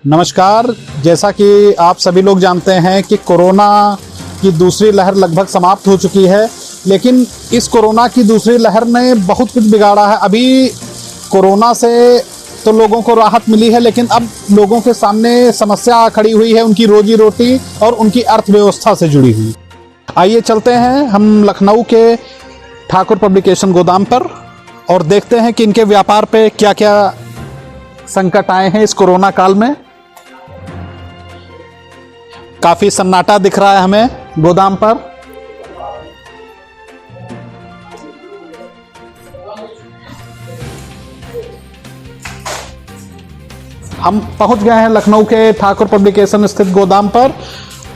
नमस्कार। जैसा कि आप सभी लोग जानते हैं कि कोरोना की दूसरी लहर लगभग समाप्त हो चुकी है, लेकिन इस कोरोना की दूसरी लहर ने बहुत कुछ बिगाड़ा है। अभी कोरोना से तो लोगों को राहत मिली है, लेकिन अब लोगों के सामने समस्या खड़ी हुई है उनकी रोजी रोटी और उनकी अर्थव्यवस्था से जुड़ी हुई। आइए चलते हैं हम लखनऊ के ठाकुर पब्लिकेशन गोदाम पर और देखते हैं कि इनके व्यापार पे क्या क्या संकट आए हैं इस कोरोना काल में। काफी सन्नाटा दिख रहा है हमें गोदाम पर। हम पहुंच गए हैं लखनऊ के ठाकुर पब्लिकेशन स्थित गोदाम पर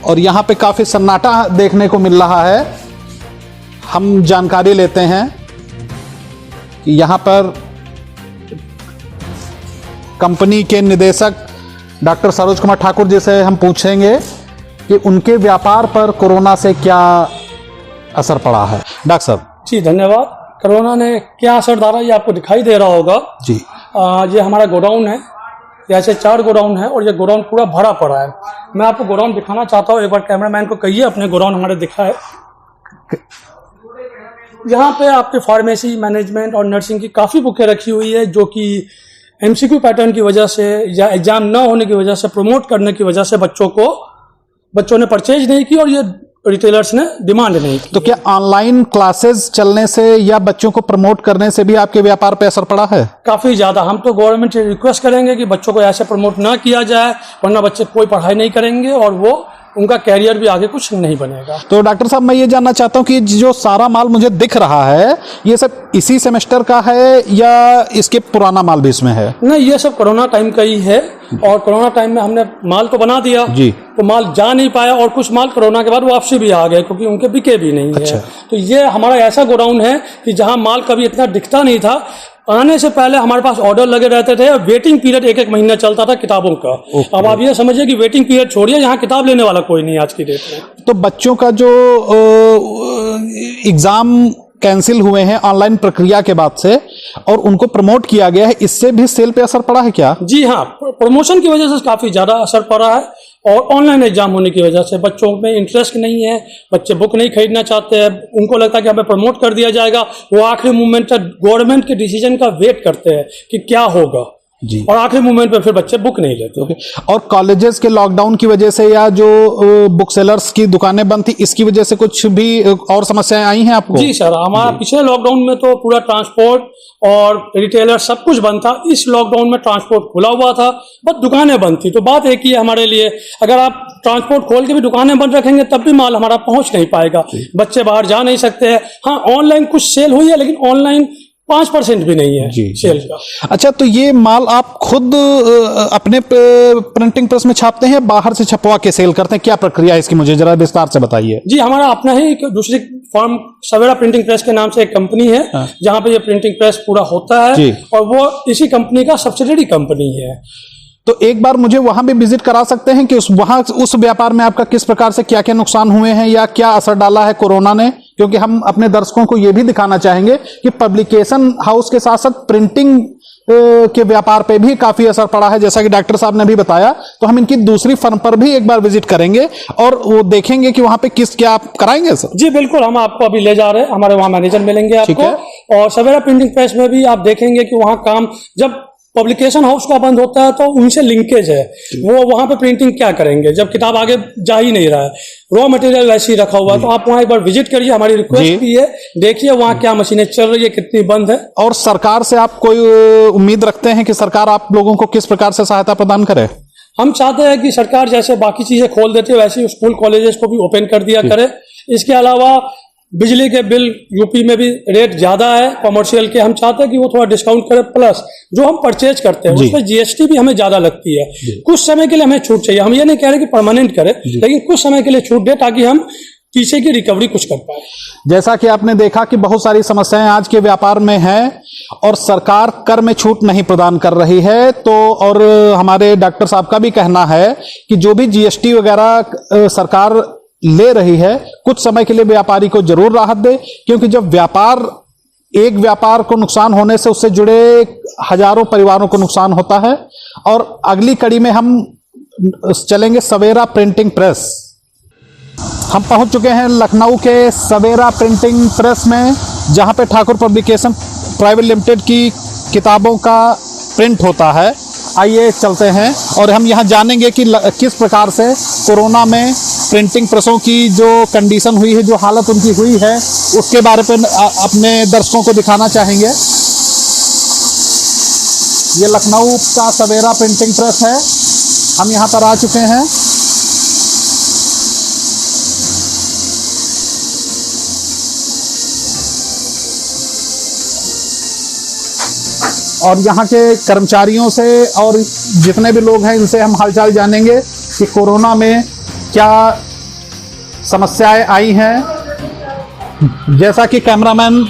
और यहां पे काफी सन्नाटा देखने को मिल रहा है। हम जानकारी लेते हैं कि यहां पर कंपनी के निदेशक डॉक्टर सरोज कुमार ठाकुर जी से हम पूछेंगे कि उनके व्यापार पर कोरोना से क्या असर पड़ा है। डॉक्टर साहब जी धन्यवाद। कोरोना ने क्या असर डाला ये आपको दिखाई दे रहा होगा जी। ये हमारा गोडाउन है, ऐसे 4 गोडाउन है और ये गोडाउन पूरा भरा पड़ा है। मैं आपको गोडाउन दिखाना चाहता हूँ, एक बार कैमरामैन को कहिए अपने गोडाउन हमारे दिखाए। यहाँ पे आपके फार्मेसी, मैनेजमेंट और नर्सिंग की काफ़ी बुकें रखी हुई है, जो कि एमसीक्यू पैटर्न की वजह से या एग्जाम ना होने की वजह से, प्रमोट करने की वजह से बच्चों ने परचेज नहीं की और ये रिटेलर्स ने डिमांड नहीं की। तो क्या ऑनलाइन क्लासेस चलने से या बच्चों को प्रमोट करने से भी आपके व्यापार पे असर पड़ा है? काफ़ी ज़्यादा। हम तो गवर्नमेंट से रिक्वेस्ट करेंगे कि बच्चों को ऐसे प्रमोट ना किया जाए, वरना बच्चे कोई पढ़ाई नहीं करेंगे और वो उनका कैरियर भी आगे कुछ नहीं बनेगा। तो डॉक्टर साहब मैं ये जानना चाहता हूँ कि जो सारा माल मुझे दिख रहा है ये सब इसी सेमेस्टर का है या इसके पुराना माल भी इसमें है? नहीं, ये सब कोरोना टाइम का ही है और कोरोना टाइम में हमने माल तो बना दिया जी, तो माल जा नहीं पाया और कुछ माल कोरोना के बाद वापसी भी आ गए क्योंकि उनके बिके भी नहीं है। तो ये हमारा ऐसा गोडाउन है कि जहाँ माल कभी इतना दिखता नहीं था। आने से पहले हमारे पास ऑर्डर लगे रहते थे और वेटिंग पीरियड 1-1 महीना चलता था किताबों का। अब आप ये समझिए कि वेटिंग पीरियड छोड़िए, यहाँ किताब लेने वाला कोई नहीं आज की डेट में। तो बच्चों का जो एग्जाम कैंसिल हुए हैं ऑनलाइन प्रक्रिया के बाद से और उनको प्रमोट किया गया है, इससे भी सेल पे असर पड़ा है क्या? जी हाँ, प्रमोशन की वजह से काफ़ी ज़्यादा असर पड़ा है और ऑनलाइन एग्जाम होने की वजह से बच्चों में इंटरेस्ट नहीं है, बच्चे बुक नहीं खरीदना चाहते हैं। उनको लगता है कि हमें प्रमोट कर दिया जाएगा, वो आखिरी मोमेंट तक गवर्नमेंट के डिसीजन का वेट करते हैं कि क्या होगा जी, और आखिरी मोमेंट पे फिर बच्चे बुक नहीं लेते। और कॉलेजेस के लॉकडाउन की वजह से या जो बुक सेलर्स की दुकानें बंद थी इसकी वजह से कुछ भी और समस्याएं आई हैं आपको? जी सर, हमारा पिछले लॉकडाउन में तो पूरा ट्रांसपोर्ट और रिटेलर सब कुछ बंद था। इस लॉकडाउन में ट्रांसपोर्ट खुला हुआ था, बस दुकानें बंद थी। तो बात एक ही है हमारे लिए, अगर आप ट्रांसपोर्ट खोल के भी दुकानें बंद रखेंगे तब भी माल हमारा पहुंच नहीं पाएगा, बच्चे बाहर जा नहीं सकते हैं। हाँ, ऑनलाइन कुछ सेल हुई है लेकिन ऑनलाइन 5% भी नहीं है सेल का। अच्छा, तो ये माल आप खुद अपने प्रिंटिंग प्रेस में छापते हैं, बाहर से छपवा के सेल करते हैं? क्या प्रक्रिया है इसकी, मुझे जरा विस्तार से बताइए। जी, हमारा अपना ही एक दूसरी फर्म सवेरा प्रिंटिंग प्रेस के नाम से एक कंपनी है जहां पे ये प्रिंटिंग प्रेस पूरा होता है और वो इसी कंपनी का सब्सिडियरी कंपनी है। तो एक बार मुझे वहां भी विजिट करा सकते हैं कि उस व्यापार में आपका किस प्रकार से क्या क्या नुकसान हुए हैं या क्या असर डाला है कोरोना ने? क्योंकि हम अपने दर्शकों को यह भी दिखाना चाहेंगे कि पब्लिकेशन हाउस के साथ साथ प्रिंटिंग के व्यापार पे भी काफी असर पड़ा है, जैसा कि डॉक्टर साहब ने भी बताया। तो हम इनकी दूसरी फर्म पर भी एक बार विजिट करेंगे और वो देखेंगे कि वहां पे क्या आप कराएंगे सर? जी बिल्कुल, हम आपको अभी ले जा रहे हैं, हमारे वहां मैनेजर मिलेंगे आपको। और सवेरा प्रिंटिंग प्रेस में भी आप देखेंगे कि वहां काम, जब पब्लिकेशन हाउस का बंद होता है तो उनसे लिंकेज है, वो वहां पे प्रिंटिंग क्या करेंगे जब किताब आगे जा ही नहीं रहा है, रॉ मटेरियल वैसे ही रखा हुआ है। तो आप वहां एक बार विजिट करिए, हमारी रिक्वेस्ट भी है, देखिए वहां क्या मशीनें चल रही है, कितनी बंद है। और सरकार से आप कोई उम्मीद रखते हैं कि सरकार आप लोगों को किस प्रकार से सहायता प्रदान करे? हम चाहते हैं कि सरकार जैसे बाकी चीजें खोल देती है वैसे ही स्कूल कॉलेजेस को भी ओपन कर दिया करे। इसके अलावा बिजली के बिल यूपी में भी रेट ज्यादा है कमर्शियल के, हम चाहते हैं कि वो थोड़ा डिस्काउंट करे, प्लस जो हम परचेज करते हैं उसमें जीएसटी भी हमें ज्यादा लगती है। कुछ समय के लिए हमें छूट चाहिए, हम ये नहीं कह रहे कि परमानेंट करे, लेकिन कुछ समय के लिए छूट दे ताकि हम पीछे की रिकवरी कुछ कर पाए। जैसा कि आपने देखा कि बहुत सारी समस्याएं आज के व्यापार में हैं और सरकार कर में छूट नहीं प्रदान कर रही है। तो और हमारे डॉक्टर साहब का भी कहना है कि जो भी जीएसटी वगैरह सरकार ले रही है कुछ समय के लिए व्यापारी को जरूर राहत दे, क्योंकि जब एक व्यापार को नुकसान होने से उससे जुड़े हजारों परिवारों को नुकसान होता है। और अगली कड़ी में हम चलेंगे सवेरा प्रिंटिंग प्रेस। हम पहुंच चुके हैं लखनऊ के सवेरा प्रिंटिंग प्रेस में, जहां पे ठाकुर पब्लिकेशन प्राइवेट लिमिटेड की किताबों का प्रिंट होता है। आइए चलते हैं और हम यहां जानेंगे कि किस प्रकार से कोरोना में प्रिंटिंग प्रेसों की जो कंडीशन हुई है, जो हालत उनकी हुई है, उसके बारे में अपने दर्शकों को दिखाना चाहेंगे। ये लखनऊ का सवेरा प्रिंटिंग प्रेस है, हम यहाँ पर आ चुके हैं। और यहाँ के कर्मचारियों से और जितने भी लोग हैं इनसे हम हालचाल जानेंगे कि कोरोना में क्या समस्याएं आई हैं। जैसा कि कैमरामैन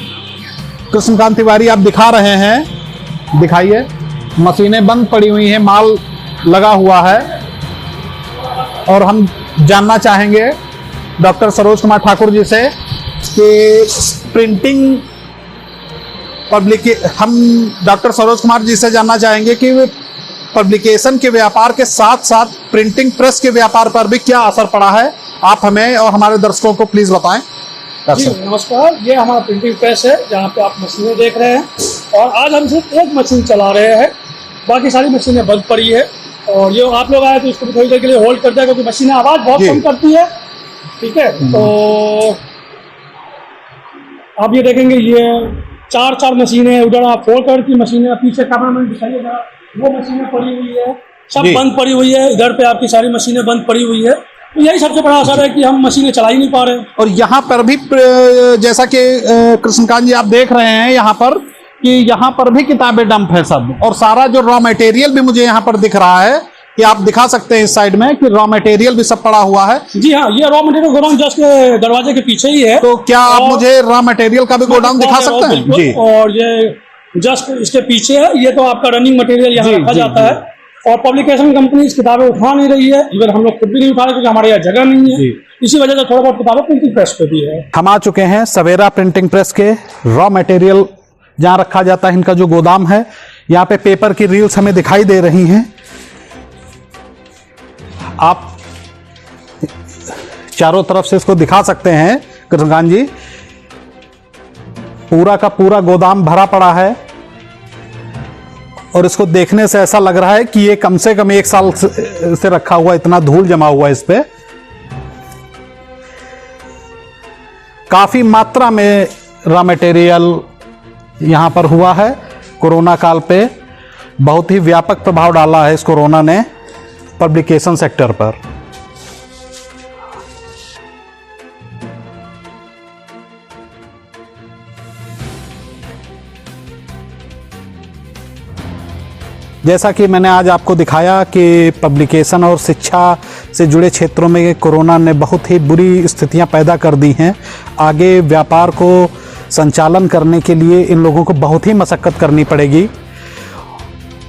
कृष्णकांत तिवारी आप दिखा रहे हैं, दिखाइए। मशीनें बंद पड़ी हुई हैं, माल लगा हुआ है। और हम जानना चाहेंगे डॉक्टर सरोज कुमार ठाकुर जी से कि प्रिंटिंग हम डॉक्टर सरोज कुमार जी से जानना चाहेंगे कि पब्लिकेशन के व्यापार के साथ साथ प्रिंटिंग प्रेस के व्यापार पर भी क्या असर पड़ा है। आप हमें और हमारे दर्शकों को प्लीज बताएं। जी नमस्कार, ये हमारा प्रिंटिंग प्रेस है जहाँ पे आप मशीनें देख रहे हैं। और आज हम सिर्फ एक मशीन चला रहे हैं, बाकी सारी मशीनें बंद पड़ी है। और ये आप लोग आए तो इसको थोड़ी देर के लिए होल्ड करते हैं क्योंकि मशीनें आवाज़ बहुत कम करती है। ठीक है, तो आप ये देखेंगे ये चार मशीनें, उधर आप 4 कलर की मशीनें, पीछे कैमरामैन दिखाइएगा, वो मशीनें पड़ी हुई है, सब बंद पड़ी हुई है। इधर पे आपकी सारी मशीनें बंद पड़ी हुई है। तो यही सबसे बड़ा असर है कि हम मशीनें चला ही नहीं पा रहे। और यहाँ पर भी जैसा कि कृष्णकांत जी आप देख रहे हैं यहाँ पर कि यहाँ पर भी किताबें डंप है सब, और सारा जो रॉ मटेरियल भी मुझे यहाँ पर दिख रहा है कि आप दिखा सकते हैं इस साइड में कि रॉ मटेरियल भी सब पड़ा हुआ है। जी हाँ, ये रॉ मटेरियल गोडाउन जस्ट दरवाजे के पीछे ही है। तो क्या आप मुझे रॉ मटेरियल का भी गोडाउन दिखा सकते हैं? जी। और ये जस्ट इसके पीछे है, ये तो आपका रनिंग मटेरियल यहाँ रखा जाता है। और पब्लिकेशन कंपनी इस किताबें उठा नहीं रही है, इवन हम लोग खुद भी नहीं उठा रहे क्योंकि हमारे यहाँ जगह नहीं है। इसी वजह से थोड़ा बहुत किताबें प्रिंटिंग प्रेस पे भी है। हम आ चुके हैं सवेरा प्रिंटिंग प्रेस के रॉ मटेरियल जहाँ रखा जाता है, इनका जो गोदाम है। यहाँ पे पेपर की रील्स हमें दिखाई दे रही हैं। आप चारों तरफ से इसको दिखा सकते हैं कृष्णकांत जी। पूरा का पूरा गोदाम भरा पड़ा है और इसको देखने से ऐसा लग रहा है कि ये कम से कम 1 साल से रखा हुआ, इतना धूल जमा हुआ है इस पे। काफी मात्रा में रॉ मटेरियल यहां पर हुआ है। कोरोना काल पे बहुत ही व्यापक प्रभाव डाला है इस कोरोना ने पब्लिकेशन सेक्टर पर। जैसा कि मैंने आज आपको दिखाया कि पब्लिकेशन और शिक्षा से जुड़े क्षेत्रों में कोरोना ने बहुत ही बुरी स्थितियां पैदा कर दी हैं। आगे व्यापार को संचालन करने के लिए इन लोगों को बहुत ही मशक्कत करनी पड़ेगी।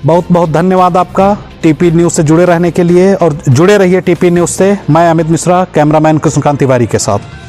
बहुत बहुत धन्यवाद आपका टीपी न्यूज़ से जुड़े रहने के लिए, और जुड़े रहिए टीपी न्यूज़ से। मैं अमित मिश्रा, कैमरामैन कृष्णकांत तिवारी के साथ।